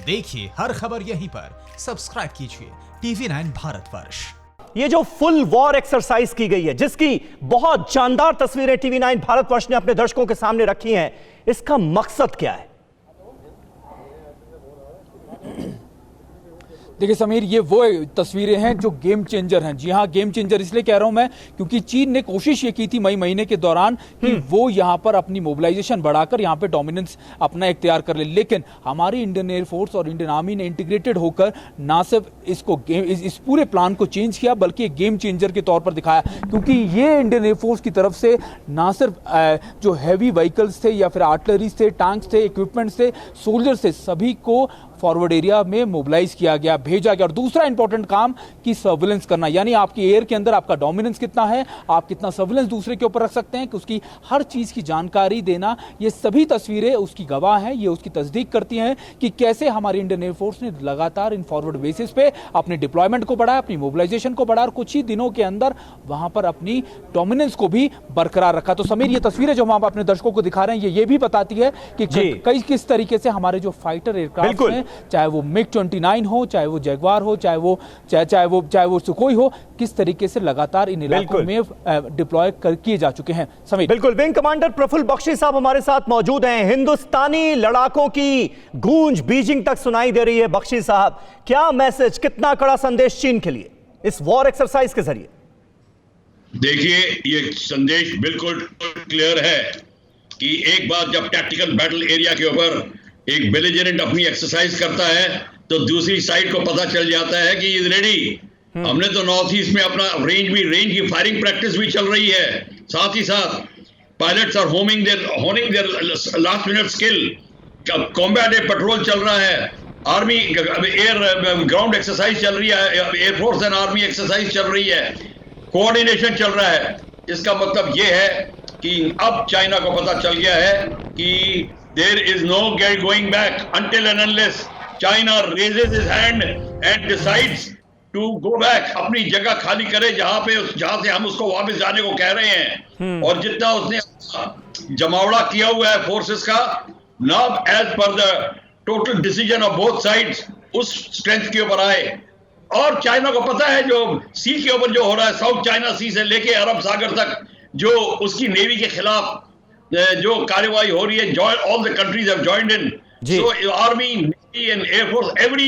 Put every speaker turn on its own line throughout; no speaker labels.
देखिए हर खबर यहीं पर, सब्सक्राइब कीजिए TV9 भारतवर्ष।
ये जो फुल वॉर एक्सरसाइज की गई है, जिसकी बहुत जानदार तस्वीरें TV9 भारतवर्ष ने अपने दर्शकों के सामने रखी हैं, इसका मकसद क्या है?
देखिए समीर, ये वो तस्वीरें हैं जो गेम चेंजर हैं। जी हाँ, गेम चेंजर इसलिए कह रहा हूं मैं क्योंकि चीन ने कोशिश ये की थी मई महीने के दौरान कि वो यहाँ पर अपनी मोबिलाइजेशन बढ़ाकर यहाँ पे डोमिनेंस अपना इख्तियार कर ले, लेकिन हमारी इंडियन एयरफोर्स और इंडियन आर्मी ने इंटीग्रेटेड होकर ना सिर्फ इसको इस पूरे प्लान को चेंज किया बल्कि एक गेम चेंजर के तौर पर दिखाया। क्योंकि ये इंडियन एयरफोर्स की तरफ से ना सिर्फ जो हैवी व्हीकल्स थे या फिर आर्टिलरीज थे, टैंक्स थे, इक्विपमेंट्स थे, सोल्जर्स थे, सभी को फॉरवर्ड एरिया में मोबिलाइज किया गया, भेजा गया। और दूसरा इंपॉर्टेंट काम कि सर्विलेंस करना, यानी आपकी एयर के अंदर आपका डोमिनेंस कितना है, आप कितना सर्विलेंस दूसरे के ऊपर रख सकते हैं, कि उसकी हर चीज की जानकारी देना। ये सभी तस्वीरें उसकी गवाह हैं, ये उसकी तस्दीक करती हैं कि कैसे हमारी इंडियन एयरफोर्स ने लगातार इन फॉरवर्ड बेसिस पे अपने डिप्लॉयमेंट को बढ़ाया, अपनी मोबिलाइजेशन को बढ़ाया और कुछ ही दिनों के अंदर वहां पर अपनी डोमिनेंस को भी बरकरार रखा। तो समीर, ये तस्वीरें जो हम अपने दर्शकों को दिखा रहे हैं, ये भी बताती है कि कई किस तरीके से हमारे जो फाइटर एयरक्राफ्ट हैं, चाहे वो MiG-29 हो, चाहे वो जगुआर हो, चाहे वो सुखोई हो, किस तरीके से लगातार इन इलाकों में डिप्लॉय किए जा चुके हैं। समीर,
बिल्कुल। विंग कमांडर प्रफुल्ल बख्शी साहब हमारे साथ मौजूद हैं। हिंदुस्तानी लड़ाकों की गूंज बीजिंग तक सुनाई दे रही है। बख्शी साहब, क्या मैसेज, कितना कड़ा संदेश चीन के लिए इस वॉर एक्सरसाइज के जरिए?
देखिए, ये संदेश बिल्कुल क्लियर है कि एक बार जब टैक्टिकल बैटल एरिया के ऊपर एक बेलिजरेंट अपनी एक्सरसाइज करता है तो दूसरी साइड को पता चल जाता है कि इज रेडी। हमने तो नॉर्थ ईस्ट में अपना रेंज की फायरिंग प्रैक्टिस भी चल रही है, साथ ही साथ pilots are honing their last minute skill, combat patrol चल रहा है, आर्मी एयर ग्राउंड एक्सरसाइज चल रही है, एयरफोर्स एंड आर्मी एक्सरसाइज चल रही है, कोऑर्डिनेशन चल रहा है। इसका मतलब यह है कि अब चाइना को पता चल गया है कि there is no going back until and unless China raises his hand and decides to go back, अपनी जगह खाली करे जहां से हम उसको वापस जाने को कह रहे हैं। और जितना उसने जमावड़ा किया हुआ है फोर्सेस का, now as per the total decision of both sides, उस स्ट्रेंथ के ऊपर आए। और चाइना को पता है जो सी के ऊपर जो हो रहा है, साउथ चाइना सी से लेके अरब सागर तक, जो उसकी नेवी के खिलाफ जो कार्यवाही हो रही है, all the countries have joined in. So army, navy and air force, every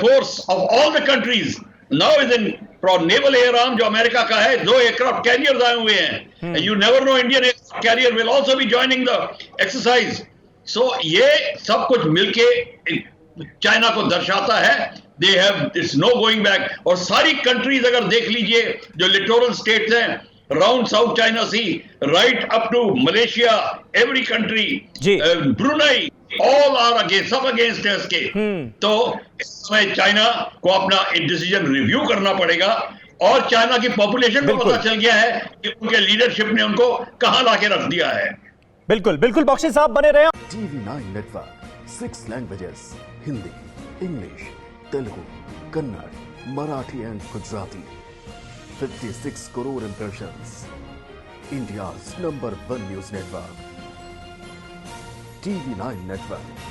force of all the countries now is in naval air arm जो अमेरिका का है, 2 aircraft carriers आए हुए हैं। You never know, Indian aircraft carrier will also be joining the exercise. So ये सब कुछ मिलके चाइना को दर्शाता है they have, it's no going back। और सारी कंट्रीज अगर देख लीजिए जो लिटोरल स्टेट्स हैं around South China Sea, right up to Malaysia, every country, Brunei, all are against us के। तो इस समय चाइना को अपना एक डिसीजन रिव्यू करना पड़ेगा। और चाइना की पॉपुलेशन को पता चल गया है कि उनके लीडरशिप ने उनको कहां लाके रख दिया है।
बिल्कुल बिल्कुल, बख्शी साहब बने रहे।
TV9 network, 6 languages, Hindi, English, Telugu, Kannada, Marathi and Gujarati. 56 crore impressions. India's #1 news network. TV9 Network.